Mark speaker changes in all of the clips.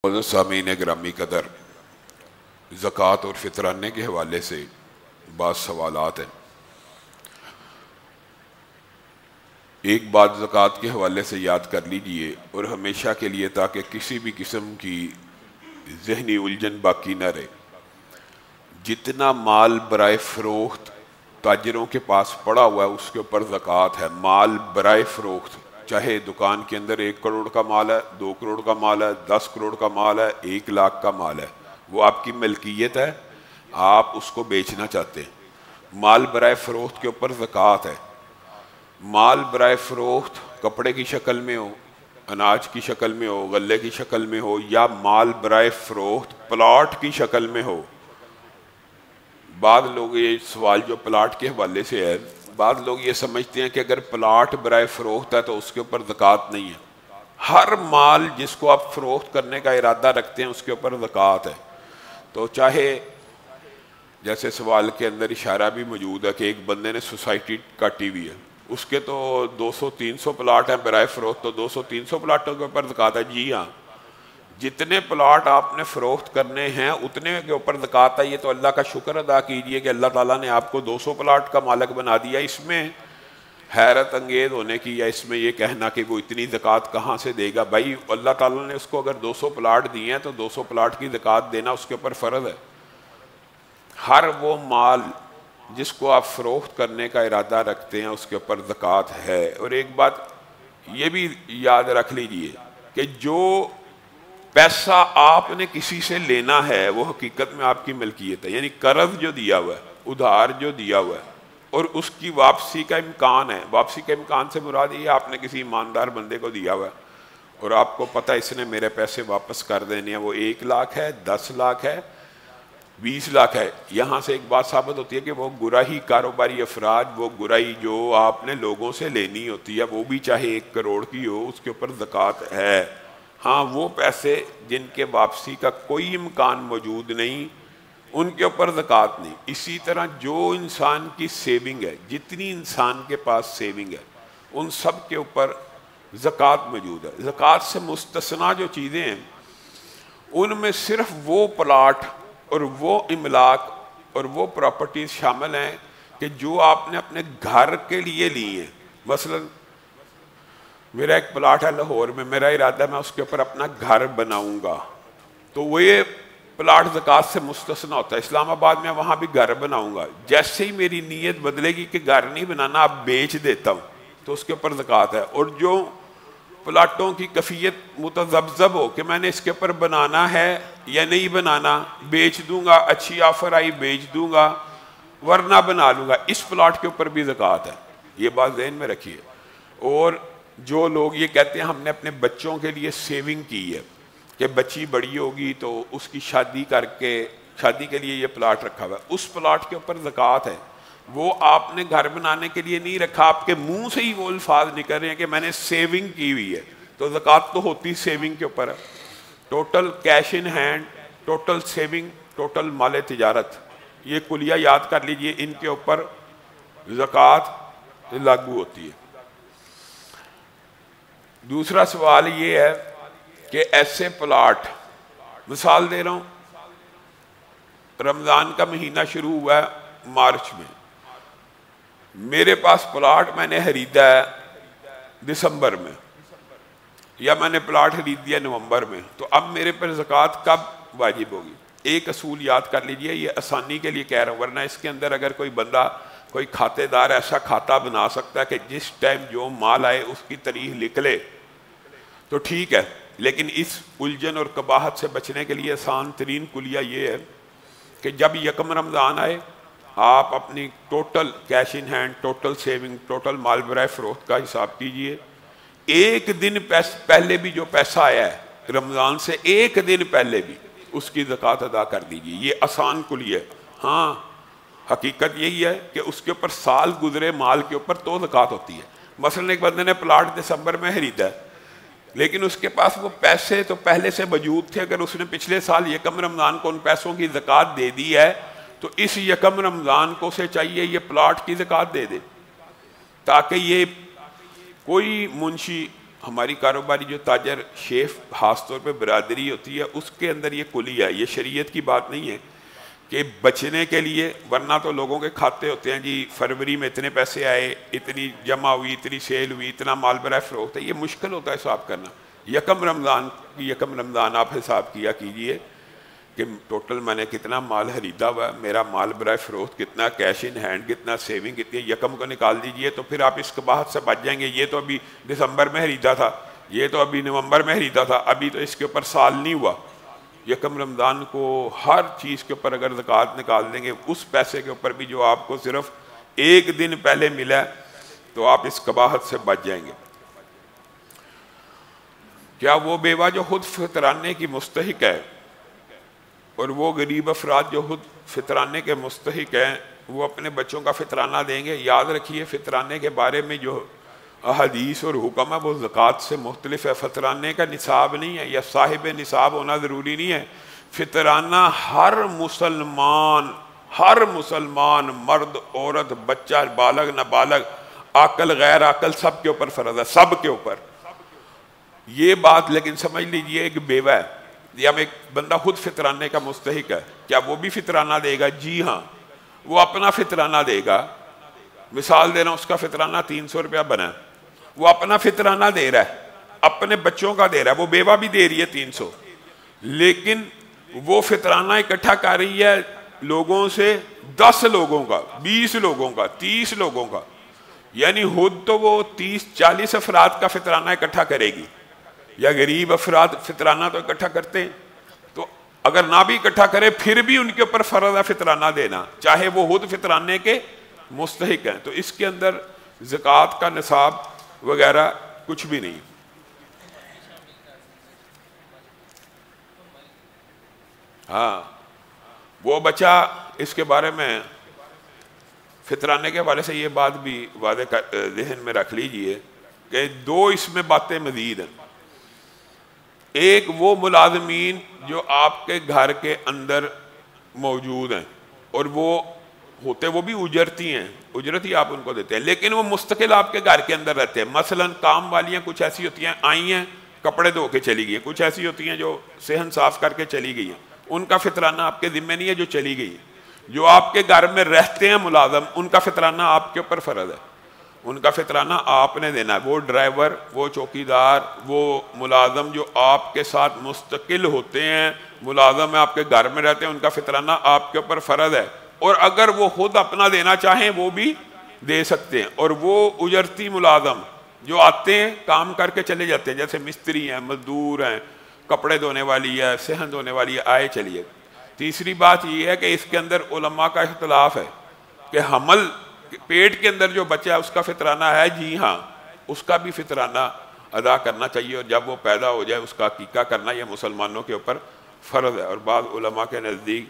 Speaker 1: معزز سامعین گرامی قدر، زکوٰۃ اور فطرانے کے حوالے سے بعض سوالات ہیں۔ ایک بات زکوٰۃ کے حوالے سے یاد کر لیجئے اور ہمیشہ کے لیے، تاکہ کسی بھی قسم کی ذہنی الجھن باقی نہ رہے۔ جتنا مال برائے فروخت تاجروں کے پاس پڑا ہوا ہے اس کے اوپر زکوٰۃ ہے۔ مال برائے فروخت، چاہے دکان کے اندر 1 کروڑ کا مال ہے، 2 کروڑ کا مال ہے، 10 کروڑ کا مال ہے، 1 لاکھ کا مال ہے، وہ آپ کی ملکیت ہے، آپ اس کو بیچنا چاہتے ہیں، مال برائے فروخت کے اوپر زکوٰۃ ہے۔ مال برائے فروخت کپڑے کی شکل میں ہو، اناج کی شکل میں ہو، غلے کی شکل میں ہو، یا مال برائے فروخت پلاٹ کی شکل میں ہو۔ بعض لوگ یہ سوال جو پلاٹ کے حوالے سے ہے، بعض لوگ یہ سمجھتے ہیں کہ اگر پلاٹ برائے فروخت ہے تو اس کے اوپر زکوٰۃ نہیں ہے۔ ہر مال جس کو آپ فروخت کرنے کا ارادہ رکھتے ہیں اس کے اوپر زکوٰۃ ہے۔ تو چاہے جیسے سوال کے اندر اشارہ بھی موجود ہے کہ ایک بندے نے سوسائٹی کاٹی ہوئی ہے، اس کے تو 200-300 پلاٹ ہیں برائے فروخت، تو 200-300 پلاٹوں کے اوپر زکوٰۃ ہے؟ جی ہاں، جتنے پلاٹ آپ نے فروخت کرنے ہیں اتنے کے اوپر زکوٰۃ ہے۔ یہ تو اللہ کا شکر ادا کیجئے کہ اللہ تعالیٰ نے آپ کو 200 پلاٹ کا مالک بنا دیا۔ اس میں حیرت انگیز ہونے کی یا اس میں یہ کہنا کہ وہ اتنی زکوٰۃ کہاں سے دے گا؟ بھائی اللہ تعالیٰ نے اس کو اگر 200 پلاٹ دیے ہیں تو 200 پلاٹ کی زکوٰۃ دینا اس کے اوپر فرض ہے۔ ہر وہ مال جس کو آپ فروخت کرنے کا ارادہ رکھتے ہیں اس کے اوپر زکوٰۃ ہے۔ اور ایک بات یہ بھی یاد رکھ لیجئے کہ جو پیسہ آپ نے کسی سے لینا ہے وہ حقیقت میں آپ کی ملکیت ہے، یعنی قرض جو دیا ہوا ہے، ادھار جو دیا ہوا ہے، اور اس کی واپسی کا امکان ہے۔ واپسی کا امکان سے مراد یہ آپ نے کسی ایماندار بندے کو دیا ہوا ہے اور آپ کو پتہ اس نے میرے پیسے واپس کر دینے ہیں، وہ 1 لاکھ ہے، 10 لاکھ ہے، 20 لاکھ ہے۔ یہاں سے ایک بات ثابت ہوتی ہے کہ وہ گراہی کاروباری افراد، وہ گراہی جو آپ نے لوگوں سے لینی ہوتی ہے، وہ بھی چاہے 1 کروڑ کی ہو، اس کے اوپر زکوٰۃ ہے۔ ہاں، وہ پیسے جن کے واپسی کا کوئی امکان موجود نہیں ان کے اوپر زکوٰۃ نہیں۔ اسی طرح جو انسان کی سیونگ ہے، جتنی انسان کے پاس سیونگ ہے، ان سب کے اوپر زکوٰۃ موجود ہے۔ زکوٰۃ سے مستثنیٰ جو چیزیں ہیں ان میں صرف وہ پلاٹ اور وہ املاک اور وہ پراپرٹیز شامل ہیں کہ جو آپ نے اپنے گھر کے لیے لی ہیں۔ مثلاً میرا ایک پلاٹ ہے لاہور میں، میرا ارادہ ہے میں اس کے اوپر اپنا گھر بناؤں گا، تو وہ یہ پلاٹ زکوٰۃ سے مستثنیٰ ہوتا ہے۔ اسلام آباد میں وہاں بھی گھر بناؤں گا، جیسے ہی میری نیت بدلے گی کہ گھر نہیں بنانا، اب بیچ دیتا ہوں، تو اس کے اوپر زکوٰۃ ہے۔ اور جو پلاٹوں کی کیفیت متذبذب ہو کہ میں نے اس کے اوپر بنانا ہے یا نہیں بنانا، بیچ دوں گا، اچھی آفر آئی بیچ دوں گا، ورنہ بنا لوں گا، اس پلاٹ کے اوپر بھی زکوٰۃ ہے۔ یہ بات ذہن میں رکھیے۔ اور جو لوگ یہ کہتے ہیں ہم نے اپنے بچوں کے لیے سیونگ کی ہے کہ بچی بڑی ہوگی تو اس کی شادی کر کے، شادی کے لیے یہ پلاٹ رکھا ہوا ہے، اس پلاٹ کے اوپر زکوٰۃ ہے۔ وہ آپ نے گھر بنانے کے لیے نہیں رکھا، آپ کے منہ سے ہی وہ الفاظ نکل رہے ہیں کہ میں نے سیونگ کی ہوئی ہے، تو زکوٰۃ تو ہوتی سیونگ کے اوپر ہے۔ Total cash in hand, total saving, total مال تجارت، یہ کلیہ یاد کر لیجئے، ان کے اوپر زکوٰۃ لاگو ہوتی ہے۔ دوسرا سوال یہ ہے کہ ایسے پلاٹ، مثال دے رہا ہوں، رمضان کا مہینہ شروع ہوا ہے مارچ میں، میرے پاس پلاٹ میں نے خریدا ہے دسمبر میں، یا میں نے پلاٹ خرید دیا نومبر میں، تو اب میرے پر زکوٰۃ کب واجب ہوگی؟ ایک اصول یاد کر لیجئے، یہ آسانی کے لیے کہہ رہا ہوں، ورنہ اس کے اندر اگر کوئی بندہ، کوئی کھاتے دار ایسا کھاتا بنا سکتا ہے کہ جس ٹائم جو مال آئے اس کی تاریخ لکھ لے تو ٹھیک ہے، لیکن اس الجھن اور قباحت سے بچنے کے لیے آسان ترین کلیہ یہ ہے کہ جب یکم رمضان آئے آپ اپنی total cash in hand, total saving, total مال برائے فروخت کا حساب کیجئے۔ 1 دن پہلے بھی جو پیسہ آیا ہے رمضان سے 1 دن پہلے بھی اس کی زکوٰۃ ادا کر دیجئے۔ یہ آسان کلیہ ہے۔ ہاں، حقیقت یہی ہے کہ اس کے اوپر سال گزرے مال کے اوپر تو زکوٰۃ ہوتی ہے۔ مثلا ایک بندے نے پلاٹ دسمبر میں خریدا ہے، لیکن اس کے پاس وہ پیسے تو پہلے سے موجود تھے، اگر اس نے پچھلے سال یکم رمضان کو ان پیسوں کی زکوٰۃ دے دی ہے تو اس یکم رمضان کو سے چاہیے یہ پلاٹ کی زکوٰۃ دے دے، تاکہ یہ کوئی منشی ہماری کاروباری جو تاجر شیف خاص طور پہ برادری ہوتی ہے اس کے اندر یہ کلی ہے، یہ شریعت کی بات نہیں ہے کہ بچنے کے لیے، ورنہ تو لوگوں کے کھاتے ہوتے ہیں جی فروری میں اتنے پیسے آئے، اتنی جمع ہوئی، اتنی سیل ہوئی، اتنا مال برائے فروخت ہے. یہ مشکل ہوتا ہے حساب کرنا. یکم رمضان آپ حساب کیا کیجئے کہ ٹوٹل میں نے کتنا مال خریدا ہوا ہے، میرا مال برائے فروخت کتنا، کیش ان ہینڈ کتنا، سیونگ کتنی، یکم کو نکال دیجئے تو پھر آپ اس قباحت سے بچ جائیں گے. یہ تو ابھی دسمبر میں خریدا تھا، یہ تو ابھی نومبر میں خریدا تھا، ابھی تو اس کے اوپر سال نہیں ہوا. یکم رمضان کو ہر چیز کے اوپر اگر زکوٰۃ نکال دیں گے، اس پیسے کے اوپر بھی جو آپ کو صرف ایک دن پہلے ملا تو آپ اس قباحت سے بچ جائیں گے. کیا وہ بیوہ جو خود فطرانے کی مستحق ہے اور وہ غریب افراد جو خود فطرانے کے مستحق ہیں وہ اپنے بچوں کا فطرانہ دیں گے؟ یاد رکھیے فطرانے کے بارے میں جو احادیث اور حکم ہے وہ زکوٰۃ سے مختلف ہے. فطرانے کا نصاب نہیں ہے یا صاحب نصاب ہونا ضروری نہیں ہے. فطرانہ ہر مسلمان مرد عورت بچہ بالغ نابالغ عاقل غیر عاقل سب کے اوپر فرض ہے، سب کے اوپر. یہ بات لیکن سمجھ لیجئے ایک بیوہ ہے یا ایک بندہ خود فطرانے کا مستحق ہے، کیا وہ بھی فطرانہ دے گا؟ جی ہاں، وہ اپنا فطرانہ دے گا. مثال دے رہا ہوں، اس کا فطرانہ 300 روپیہ بنا ہے، وہ اپنا فطرانہ دے رہا ہے، اپنے بچوں کا دے رہا ہے. وہ بیوہ بھی دے رہی ہے 300، لیکن وہ فطرانہ اکٹھا کر رہی ہے لوگوں سے، 10 لوگوں کا، 20 لوگوں کا، 30 لوگوں کا. یعنی خود تو وہ 30-40 افراد کا فطرانہ اکٹھا کرے گی، یا غریب افراد فطرانہ تو اکٹھا کرتے ہیں، تو اگر نہ بھی اکٹھا کرے پھر بھی ان کے اوپر فرض ہے فطرانہ دینا، چاہے وہ خود فطرانے کے مستحق ہیں. تو اس کے اندر زکوٰۃ کا نصاب وغیرہ کچھ بھی نہیں. ہاں، وہ بچہ اس کے بارے میں فطرانے کے حوالے سے یہ بات بھی واضح ذہن میں رکھ لیجئے کہ 2 اس میں باتیں مزید ہیں. ایک وہ ملازمین جو آپ کے گھر کے اندر موجود ہیں اور وہ ہوتے وہ بھی اجرتی ہیں، اجرت ہی آپ ان کو دیتے ہیں، لیکن وہ مستقل آپ کے گھر کے اندر رہتے ہیں. مثلا کام والیاں کچھ ایسی ہوتی ہیں آئی ہیں کپڑے دھو کے چلی گئی ہیں، کچھ ایسی ہوتی ہیں جو صحن صاف کر کے چلی گئی ہیں، ان کا فطرانہ آپ کے ذمہ نہیں ہے جو چلی گئی ہیں. جو آپ کے گھر میں رہتے ہیں ملازم، ان کا فطرانہ آپ کے اوپر فرض ہے، ان کا فطرانہ آپ نے دینا ہے. وہ ڈرائیور، وہ چوکیدار، وہ ملازم جو آپ کے ساتھ مستقل ہوتے ہیں، ملازم ہیں آپ کے گھر میں رہتے ہیں، ان کا فطرانہ آپ کے اوپر فرض ہے. اور اگر وہ خود اپنا دینا چاہیں وہ بھی دے سکتے ہیں. اور وہ اجرتی ملازم جو آتے ہیں کام کر کے چلے جاتے ہیں، جیسے مستری ہیں، مزدور ہیں، کپڑے دھونے والی ہے، صحن دھونے والی ہے، آئے چلیے. تیسری بات یہ ہے کہ اس کے اندر علماء کا اختلاف ہے کہ حمل پیٹ کے اندر جو بچہ ہے اس کا فطرانہ ہے. جی ہاں، اس کا بھی فطرانہ ادا کرنا چاہیے، اور جب وہ پیدا ہو جائے اس کا عقیقہ کرنا یہ مسلمانوں کے اوپر فرض ہے. اور بعض علماء کے نزدیک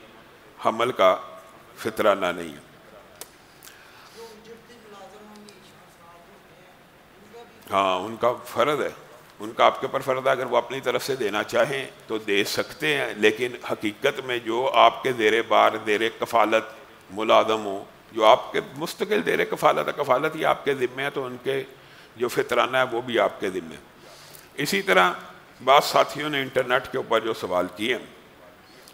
Speaker 1: حمل کا فطرانہ نہیں ہے. ہاں، ان کا فرض ہے، ان کا آپ کے اوپر فرض ہے. اگر وہ اپنی طرف سے دینا چاہیں تو دے سکتے ہیں، لیکن حقیقت میں جو آپ کے زیر بار زیر کفالت ملازم ہوں، جو آپ کے مستقل زیر کفالت ہے، کفالت ہی آپ کے ذمہ ہے، تو ان کے جو فطرانہ ہے وہ بھی آپ کے ذمہ ہے. اسی طرح بعض ساتھیوں نے انٹرنیٹ کے اوپر جو سوال کیے ہیں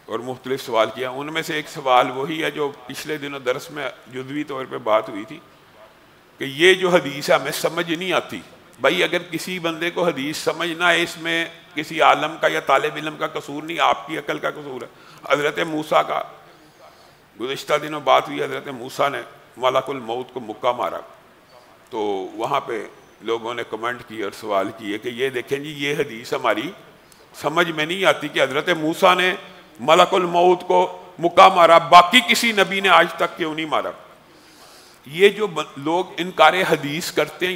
Speaker 1: اور مختلف سوال کیا، ان میں سے ایک سوال وہی ہے جو پچھلے دنوں درس میں جزوی طور پہ بات ہوئی تھی کہ یہ جو حدیث ہے ہمیں سمجھ نہیں آتی. بھائی اگر کسی بندے کو حدیث سمجھ نہ آئے، اس میں کسی عالم کا یا طالب علم کا قصور نہیں، آپ کی عقل کا قصور ہے. حضرت موسیٰ کا گزشتہ دنوں بات ہوئی، حضرت موسیٰ نے ملک الموت کو مکہ مارا، تو وہاں پہ لوگوں نے کمنٹ کیے اور سوال کیے کہ یہ دیکھیں جی یہ حدیث ہماری سمجھ میں نہیں آتی کہ حضرت موسیٰ نے ملک الموت کو مکہ مارا، باقی کسی نبی نے آج تک کیوں نہیں مارا. یہ جو لوگ انکار حدیث کرتے ہیں،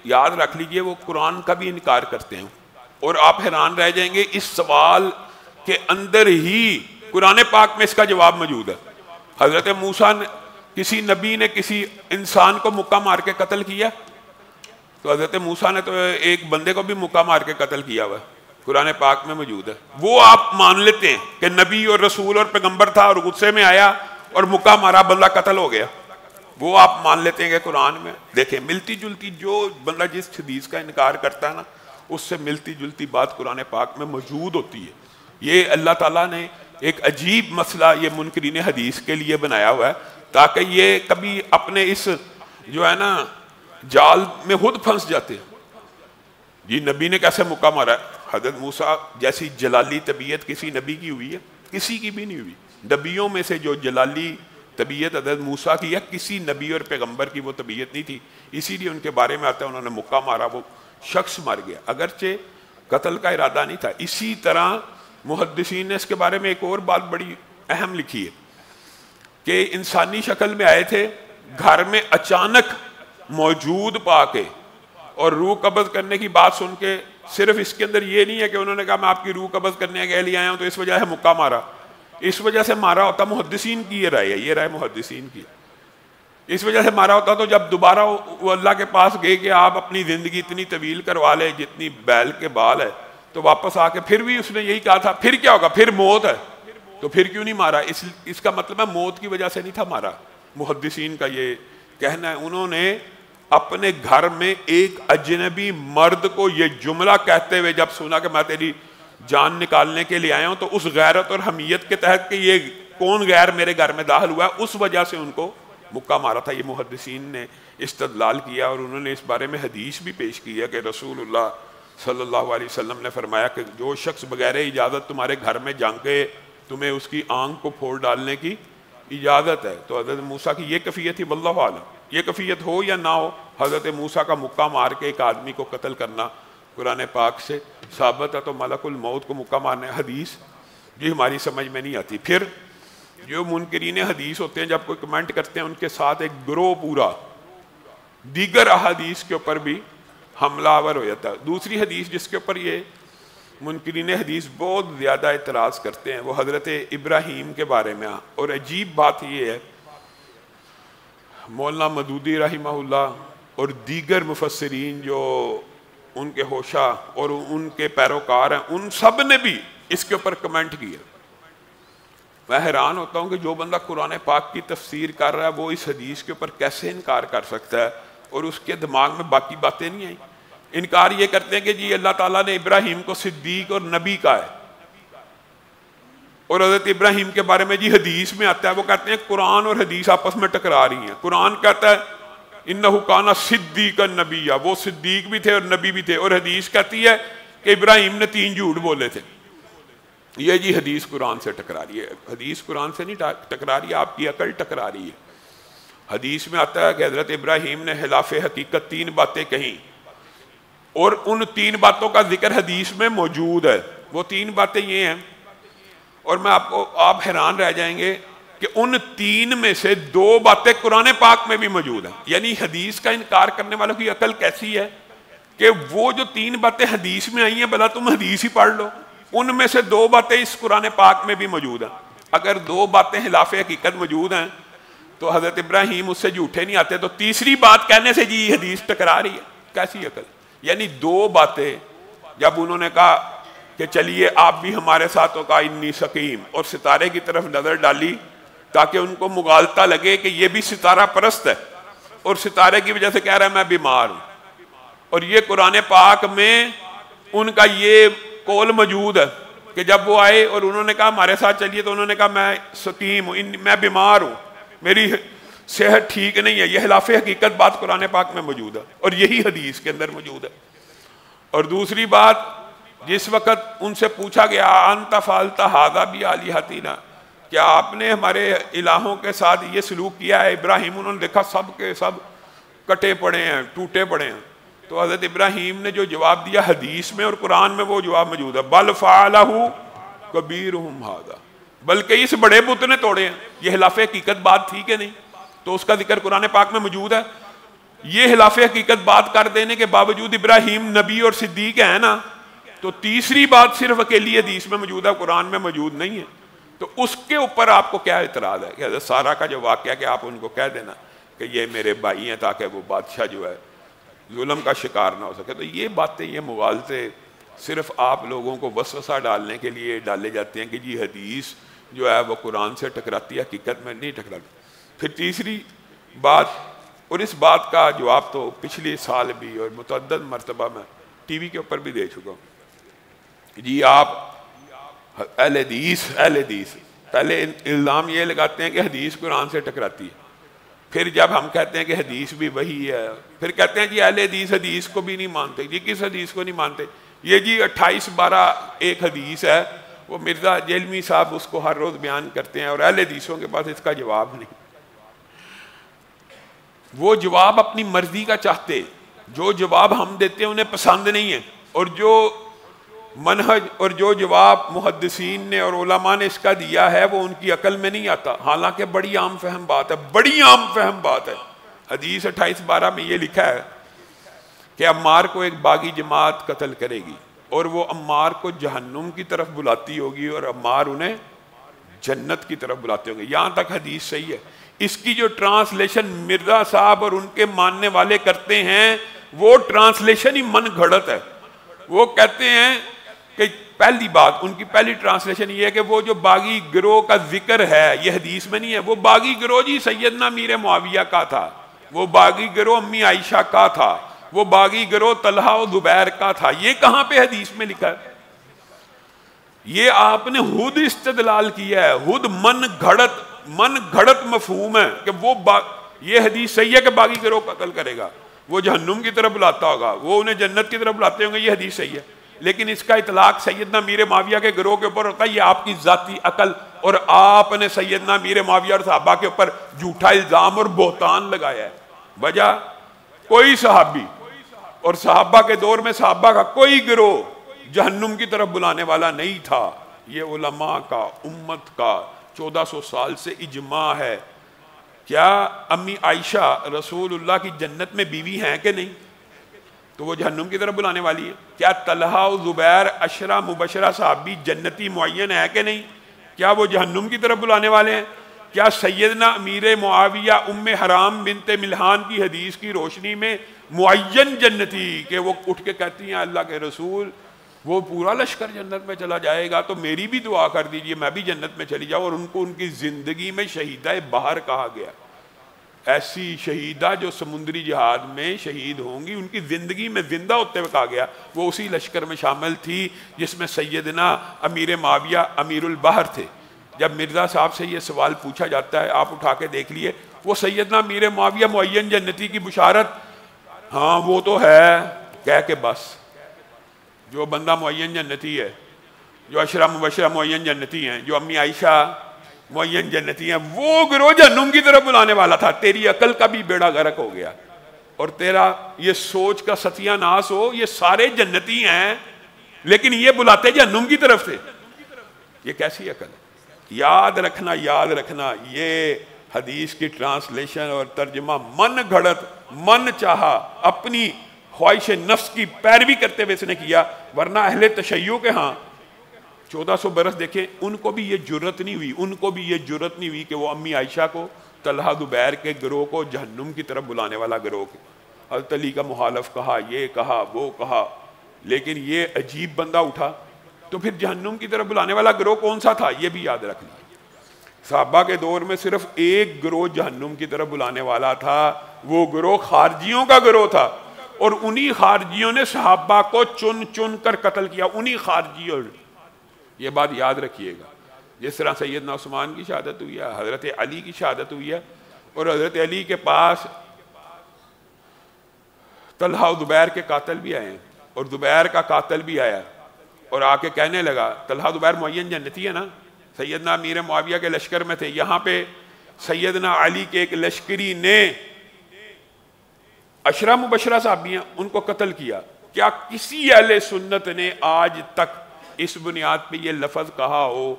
Speaker 1: یاد رکھ لیجئے وہ قرآن کا بھی انکار کرتے ہیں. اور آپ حیران رہ جائیں گے، اس سوال کے اندر ہی قرآن پاک میں اس کا جواب موجود ہے. حضرت موسیٰ نے کسی نبی نے کسی انسان کو مکہ مار کے قتل کیا؟ تو حضرت موسیٰ نے تو ایک بندے کو بھی مکہ مار کے قتل کیا ہوا ہے، قرآن پاک میں موجود ہے. وہ آپ مان لیتے ہیں کہ نبی اور رسول اور پیغمبر تھا اور غصے میں آیا اور مکہ مارا، بندہ قتل ہو گیا. وہ آپ مان لیتے ہیں کہ قرآن میں دیکھیں ملتی جلتی، جو بندہ جس حدیث کا انکار کرتا ہے نا اس سے ملتی جلتی بات قرآن پاک میں موجود ہوتی ہے۔ یہ اللہ تعالیٰ نے ایک عجیب مسئلہ یہ منکرین حدیث کے لیے بنایا ہوا ہے تاکہ یہ کبھی اپنے اس جو ہے نا جال میں خود پھنس جاتے ہیں۔ جی نبی نے کیسے مکہ مارا ہے؟ حضرت موسیٰ جیسی جلالی طبیعت کسی نبی کی ہوئی ہے؟ کسی کی بھی نہیں ہوئی۔ نبیوں میں سے جو جلالی طبیعت حضرت موسیٰ کی ہے، کسی نبی اور پیغمبر کی وہ طبیعت نہیں تھی، اسی لیے ان کے بارے میں آتا ہے انہوں نے مکہ مارا، وہ شخص مر گیا، اگرچہ قتل کا ارادہ نہیں تھا۔ اسی طرح محدثین نے اس کے بارے میں ایک اور بات بڑی اہم لکھی ہے کہ انسانی شکل میں آئے تھے، گھر میں اچانک موجود پا کے اور روح قبض کرنے کی بات سن کے، صرف اس کے اندر یہ نہیں ہے کہ انہوں نے کہا میں آپ کی روح قبض کرنے کے لیے آیا ہوں تو اس وجہ سے مکہ مارا، اس وجہ سے مارا ہوتا محدثین کی یہ رائے ہے، یہ رائے محدثین کی، اس وجہ سے مارا ہوتا تو جب دوبارہ وہ اللہ کے پاس گئے کہ آپ اپنی زندگی اتنی طویل کروا لے جتنی بیل کے بال ہے، تو واپس آ کے پھر بھی اس نے یہی کہا تھا پھر کیا ہوگا، پھر موت ہے، تو پھر کیوں نہیں مارا؟ اس کا مطلب ہے موت کی وجہ سے نہیں تھا مارا۔ محدثین کا یہ کہنا ہے، انہوں نے اپنے گھر میں ایک اجنبی مرد کو یہ جملہ کہتے ہوئے جب سنا کہ میں تیری جان نکالنے کے لیے آیا ہوں، تو اس غیرت اور حمیت کے تحت کہ یہ کون غیر میرے گھر میں داخل ہوا ہے، اس وجہ سے ان کو مکہ مارا تھا۔ یہ محدثین نے استدلال کیا اور انہوں نے اس بارے میں حدیث بھی پیش کی ہے کہ رسول اللہ صلی اللہ علیہ وسلم نے فرمایا کہ جو شخص بغیر اجازت تمہارے گھر میں جھانکے تمہیں اس کی آنکھ کو پھوڑ ڈالنے کی اجازت ہے۔ تو حضرت موسیٰ کی یہ کیفیت تھی، واللہ عالم، یہ کیفیت ہو یا نہ ہو، حضرت موسیٰ کا مکہ مار کے ایک آدمی کو قتل کرنا قرآن پاک سے ثابت ہے، تو ملک الموت کو مکہ مارنے حدیث یہ ہماری سمجھ میں نہیں آتی۔ پھر جو منکرین حدیث ہوتے ہیں جب کوئی کمنٹ کرتے ہیں ان کے ساتھ ایک گروہ پورا دیگر احادیث کے اوپر بھی حملہ آور ہو جاتا ہے۔ دوسری حدیث جس کے اوپر یہ منکرین حدیث بہت زیادہ اعتراض کرتے ہیں وہ حضرت ابراہیم کے بارے میں، اور عجیب بات یہ ہے مولانا مودودی رحمہ اللہ اور دیگر مفسرین جو ان کے ہوشہ اور ان کے پیروکار ہیں، ان سب نے بھی اس کے اوپر کمنٹ کیا۔ میں حیران ہوتا ہوں کہ جو بندہ قرآن پاک کی تفسیر کر رہا ہے وہ اس حدیث کے اوپر کیسے انکار کر سکتا ہے اور اس کے دماغ میں باقی باتیں نہیں آئیں۔ انکار یہ کرتے ہیں کہ جی اللہ تعالیٰ نے ابراہیم کو صدیق اور نبی کہا ہے، اور حضرت ابراہیم کے بارے میں جی حدیث میں آتا ہے، وہ کہتے ہیں قرآن اور حدیث آپس میں ٹکرا رہی ہیں۔ قرآن کہتا ہے انہ کان صدیقا نبیا، وہ صدیق بھی تھے اور نبی بھی تھے، اور حدیث کہتی ہے کہ ابراہیم نے 3 جھوٹ بولے تھے۔ یہ جی حدیث قرآن سے ٹکرا رہی ہے۔ حدیث قرآن سے نہیں ٹکرا رہی ہے، آپ کی عقل ٹکرا رہی ہے۔ حدیث میں آتا ہے کہ حضرت ابراہیم نے خلاف حقیقت 3 باتیں کہیں، اور ان 3 باتوں کا ذکر حدیث میں موجود ہے۔ وہ 3 باتیں یہ ہیں، اور میں آپ حیران رہ جائیں گے کہ ان 3 میں سے 2 باتیں قرآن پاک میں بھی موجود ہیں۔ یعنی حدیث کا انکار کرنے والوں کی عقل کیسی ہے کہ وہ جو 3 باتیں حدیث میں آئی ہیں بھلا تم حدیث ہی پڑھ لو، ان میں سے 2 باتیں اس قرآن پاک میں بھی موجود ہیں۔ اگر 2 باتیں خلاف حقیقت موجود ہیں تو حضرت ابراہیم اس سے جھوٹے نہیں آتے، تو تیسری بات کہنے سے جی حدیث ٹکرا رہی ہے، کیسی عقل؟ یعنی 2 باتیں جب انہوں نے کہا کہ چلیے آپ بھی ہمارے ساتھ ہو، کہا انی سقیم، اور ستارے کی طرف نظر ڈالی تاکہ ان کو مغالطہ لگے کہ یہ بھی ستارہ پرست ہے اور ستارے کی وجہ سے کہہ رہا ہے میں بیمار ہوں، اور یہ قرآن پاک میں ان کا یہ قول موجود ہے کہ جب وہ آئے اور انہوں نے کہا ہمارے ساتھ چلیے، تو انہوں نے کہا میں سقیم ہوں، میں بیمار ہوں، میری صحت ٹھیک نہیں ہے۔ یہ خلاف حقیقت بات قرآن پاک میں موجود ہے اور یہی حدیث کے اندر موجود ہے۔ اور دوسری بات، جس وقت ان سے پوچھا گیا انت فعلت ھذا بآلہتنا، کیا آپ نے ہمارے الہوں کے ساتھ یہ سلوک کیا ہے ابراہیم؟ انہوں نے دیکھا سب کے سب کٹے پڑے ہیں، ٹوٹے پڑے ہیں، تو حضرت ابراہیم نے جو جواب دیا حدیث میں اور قرآن میں وہ جواب موجود ہے، بل فعلہ کبیرہم ھذا، بلکہ اس بڑے بت نے توڑے ہیں۔ یہ خلاف حقیقت بات تھی کہ نہیں؟ تو اس کا ذکر قرآن پاک میں موجود ہے۔ یہ خلاف حقیقت بات کر دینے کے باوجود ابراہیم نبی اور صدیق ہے نا، تو تیسری بات صرف اکیلی حدیث میں موجود ہے، قرآن میں موجود نہیں ہے۔ تو اس کے اوپر آپ کو کیا اعتراض ہے کہ حضرت سارہ کا جو واقعہ کہ آپ ان کو کہہ دینا کہ یہ میرے بھائی ہیں تاکہ وہ بادشاہ جو ہے ظلم کا شکار نہ ہو سکے؟ تو یہ باتیں، یہ مغالطے صرف آپ لوگوں کو وسوسہ ڈالنے کے لیے ڈالے جاتے ہیں کہ جی حدیث جو ہے وہ قرآن سے ٹکراتی ہے، حقیقت میں نہیں ٹکراتی۔ پھر تیسری بات، اور اس بات کا جواب تو پچھلے سال بھی اور متعدد مرتبہ میں ٹی وی کے اوپر بھی دے چکا ہوں. جی آپ اہل حدیث پہلے الزام یہ لگاتے ہیں کہ حدیث قرآن سے ٹکراتی ہے، پھر جب ہم کہتے ہیں کہ حدیث بھی وہی ہے پھر کہتے ہیں جی اہل حدیث کو بھی نہیں مانتے. جی کس حدیث کو نہیں مانتے؟ یہ جی 28/12 ایک حدیث ہے، وہ مرزا جیلمی صاحب اس کو ہر روز بیان کرتے ہیں اور اہل حدیثوں کے پاس اس کا جواب نہیں. وہ جواب اپنی مرضی کا چاہتے، جو جواب ہم دیتے ہیں انہیں پسند نہیں ہے، اور جو منہج اور جو جواب محدثین نے اور علماء نے اس کا دیا ہے وہ ان کی عقل میں نہیں آتا. حالانکہ بڑی عام فہم بات ہے، بڑی عام فہم بات ہے. حدیث 28/12 میں یہ لکھا ہے کہ عمار کو ایک باغی جماعت قتل کرے گی اور وہ عمار کو جہنم کی طرف بلاتی ہوگی اور عمار انہیں جنت کی طرف بلاتے ہوں گے. یہاں تک حدیث صحیح ہے. اس کی جو ٹرانسلیشن مرزا صاحب اور ان کے ماننے والے کرتے ہیں وہ ٹرانسلیشن ہی من گھڑت ہے. وہ کہتے ہیں کہ پہلی بات ان کی پہلی ٹرانسلیشن یہ ہے کہ وہ جو باغی گروہ کا ذکر ہے یہ حدیث میں نہیں ہے. وہ باغی گروہ جی سیدنا امیر معاویہ کا تھا، وہ باغی گروہ امی عائشہ کا تھا، وہ باغی گروہ طلحہ و زبیر کا تھا. یہ کہاں پہ حدیث میں لکھا ہے؟ یہ آپ نے خود استدلال کیا ہے، خود من گھڑت مفہوم ہے کہ وہ یہ حدیث صحیح ہے کہ باغی گروہ قتل کرے گا، وہ جہنم کی طرف بلاتا ہوگا، وہ انہیں جنت کی طرف بلاتے ہوں گے، یہ حدیث صحیح ہے. لیکن اس کا اطلاق سیدنا امیر معاویہ کے گروہ کے اوپر ہوتا ہے. یہ آپ کی ذاتی عقل، اور آپ نے سیدنا امیر معاویہ اور صحابہ کے اوپر جھوٹا الزام اور بہتان لگایا ہے. وجہ کوئی صحابی اور صحابہ کے دور میں صحابہ کا کوئی گروہ جہنم کی طرف بلانے والا نہیں تھا. یہ علماء کا، امت کا 1400 سال سے اجماع ہے. کیا امی عائشہ رسول اللہ کی جنت میں بیوی ہیں کہ نہیں؟ تو وہ جہنم کی طرف بلانے والی ہے. کیا طلحہ و زبیر عشرہ مبشرہ صحابی جنتی معین ہے کہ نہیں؟ کیا وہ جہنم کی طرف بلانے والے ہیں؟ کیا سیدنا امیر معاویہ ام حرام بنت ملحان کی حدیث کی روشنی میں معین جنتی کہ وہ اٹھ کے کہتی ہیں اللہ کے رسول وہ پورا لشکر جنت میں چلا جائے گا تو میری بھی دعا کر دیجئے میں بھی جنت میں چلی جاؤں، اور ان کو ان کی زندگی میں شہیدہ بحر کہا گیا. ایسی شہیدہ جو سمندری جہاد میں شہید ہوں گی ان کی زندگی میں زندہ ہوتے ہوئے کہا گیا. وہ اسی لشکر میں شامل تھی جس میں سیدنا امیر معاویہ امیر البحر تھے. جب مرزا صاحب سے یہ سوال پوچھا جاتا ہے آپ اٹھا کے دیکھ لیے، وہ سیدنا امیر معاویہ معین جنتی کی بشارت ہاں وہ تو ہے کہہ کے بس. جو بندہ معین جنتی ہے، جو عشرہ مبشرہ معین جنتی ہیں، جو امی عائشہ معین جنتی ہیں، وہ گروہ جہنم کی طرف بلانے والا تھا. تیری عقل کا بھی بیڑا غرق ہو گیا اور تیرا یہ سوچ کا ستیہ ناس ہو. یہ سارے جنتی ہیں لیکن یہ بلاتے جہنم کی طرف سے. یہ کیسی عقل ہے؟ یاد رکھنا یہ حدیث کی ٹرانسلیشن اور ترجمہ من گھڑت، من چاہا، اپنی خواہش نفس کی پیروی کرتے ہوئے اس نے کیا. ورنہ اہل تشیع کے ہاں 1400 برس دیکھیں ان کو بھی یہ جرت نہیں ہوئی کہ وہ امی عائشہ کو، طلحہ زبیر کے گروہ کو جہنم کی طرف بلانے والا گروہ کے حضرت علی کا مخالف کہا، یہ کہا وہ کہا. لیکن یہ عجیب بندہ اٹھا تو پھر جہنم کی طرف بلانے والا گروہ کون سا تھا یہ بھی یاد رکھ لیجیے. صحابہ کے دور میں صرف ایک گروہ جہنم کی طرف بلانے والا تھا، وہ گروہ خارجیوں کا گروہ تھا، اور انہی خارجیوں نے صحابہ کو چن چن کر قتل کیا. انہی خارجیوں، یہ بات یاد رکھیے گا. جس طرح سیدنا عثمان کی شہادت ہوئی ہے، حضرت علی کی شہادت ہوئی ہے، اور حضرت علی کے پاس طلحہ و زبیر کے قاتل بھی آئے ہیں اور زبیر کا قاتل بھی آیا اور آ کے کہنے لگا طلحہ زبیر معین جنتی ہے نا، سیدنا امیر معاویہ کے لشکر میں تھے. یہاں پہ سیدنا علی کے ایک لشکری نے عشرہ مبشرہ صحابی ہیں ان کو قتل کیا. کیا کسی اہل سنت نے آج تک اس بنیاد پہ یہ لفظ کہا ہو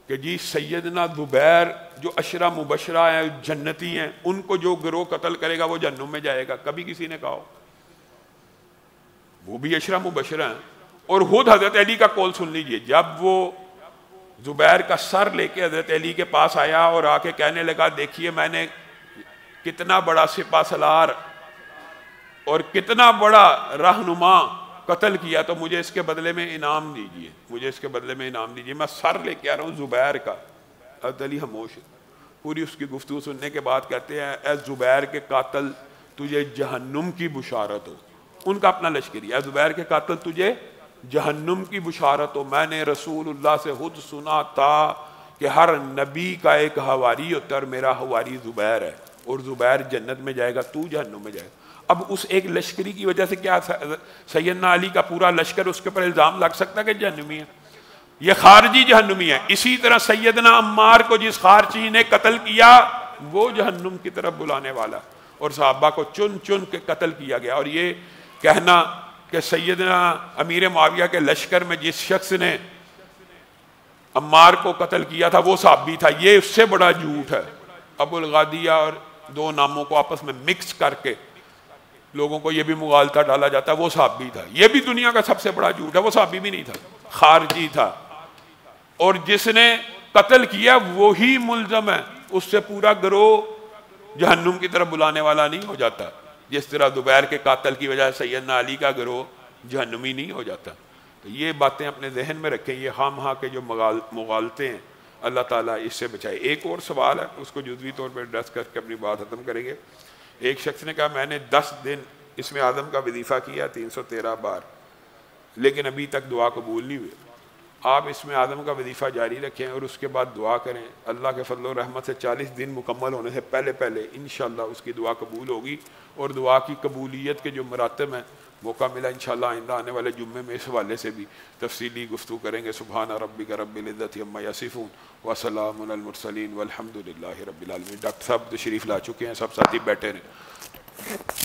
Speaker 1: کہ جی سیدنا زبیر جو عشرہ مبشرہ ہیں جنتی ہیں ان کو جو گروہ قتل کرے گا وہ جہنم میں جائے گا؟ کبھی کسی نے کہا ہو؟ وہ بھی عشرہ مبشرہ ہیں. اور خود حضرت علی کا قول سن لیجئے، جب وہ زبیر کا سر لے کے حضرت علی کے پاس آیا اور آ کے کہنے لگا دیکھیے میں نے کتنا بڑا سپہ سالار اور کتنا بڑا رہنما قتل کیا تو مجھے اس کے بدلے میں انعام دیجئے، میں سر لے کے آ رہا ہوں زبیر کا. حضرت علی خاموش. پوری اس کی گفتگو سننے کے بعد کہتے ہیں اے زبیر کے قاتل تجھے جہنم کی بشارت ہو. ان کا اپنا لشکری, اے زبیر کے قاتل تجھے جہنم کی بشارت ہو, میں نے رسول اللہ سے خود سنا تھا کہ ہر نبی کا ایک حواری ہوتا ہے اور میرا حواری زبیر ہے, اور زبیر جنت میں جائے گا, تو جہنم میں جائے گا. اب اس ایک لشکری کی وجہ سے کیا سیدنا علی کا پورا لشکر اس کے پر الزام لگ سکتا ہے کہ جہنمی ہے؟ یہ خارجی جہنمی ہے. اسی طرح سیدنا عمار کو جس خارجی نے قتل کیا وہ جہنم کی طرف بلانے والا, اور صحابہ کو چن چن کے قتل کیا گیا. اور یہ کہنا کہ سیدنا امیر معاویہ کے لشکر میں جس شخص نے عمار کو قتل کیا تھا وہ صحابی تھا, یہ اس سے بڑا جھوٹ ہے. ابو الغادیہ اور دو ناموں کو آپس میں مکس کر کے لوگوں کو یہ بھی مغالطہ ڈالا جاتا ہے وہ صحابی تھا. یہ بھی دنیا کا سب سے بڑا جھوٹ ہے, وہ صحابی بھی نہیں تھا, خارجی تھا. اور جس نے قتل کیا وہی ملزم ہے, اس سے پورا گروہ جہنم کی طرف بلانے والا نہیں ہو جاتا, جس طرح زبیر کے قاتل کی وجہ سے سیدنا علی کا گروہ جہنمی نہیں ہو جاتا. تو یہ باتیں اپنے ذہن میں رکھیں, یہ خام خواہ کے جو مغالطے ہیں اللہ تعالیٰ اس سے بچائے. ایک اور سوال ہے, اس کو جزوی طور پہ ایڈریس کر کے اپنی بات ختم کریں گے. ایک شخص نے کہا میں نے 10 دن اسم اعظم کا وظیفہ کیا 313 بار, لیکن ابھی تک دعا قبول نہیں ہوئی. آپ اسم اعظم کا وظیفہ جاری رکھیں اور اس کے بعد دعا کریں. اللہ کے فضل و رحمت سے 40 دن مکمل ہونے سے پہلے پہلے انشاءاللہ اس کی دعا قبول ہوگی. اور دعا کی قبولیت کے جو مراتب ہیں, موقع ملا انشاءاللہ آئندہ آنے والے جمعے میں اس حوالے سے بھی تفصیلی گفتگو کریں گے. سبحان ربک رب العزت عما یصفون وسلام علی المرسلین والحمد للہ رب العالمین. ڈاکٹر صاحب تشریف لا چکے ہیں, سب ساتھی بیٹھے رہیں.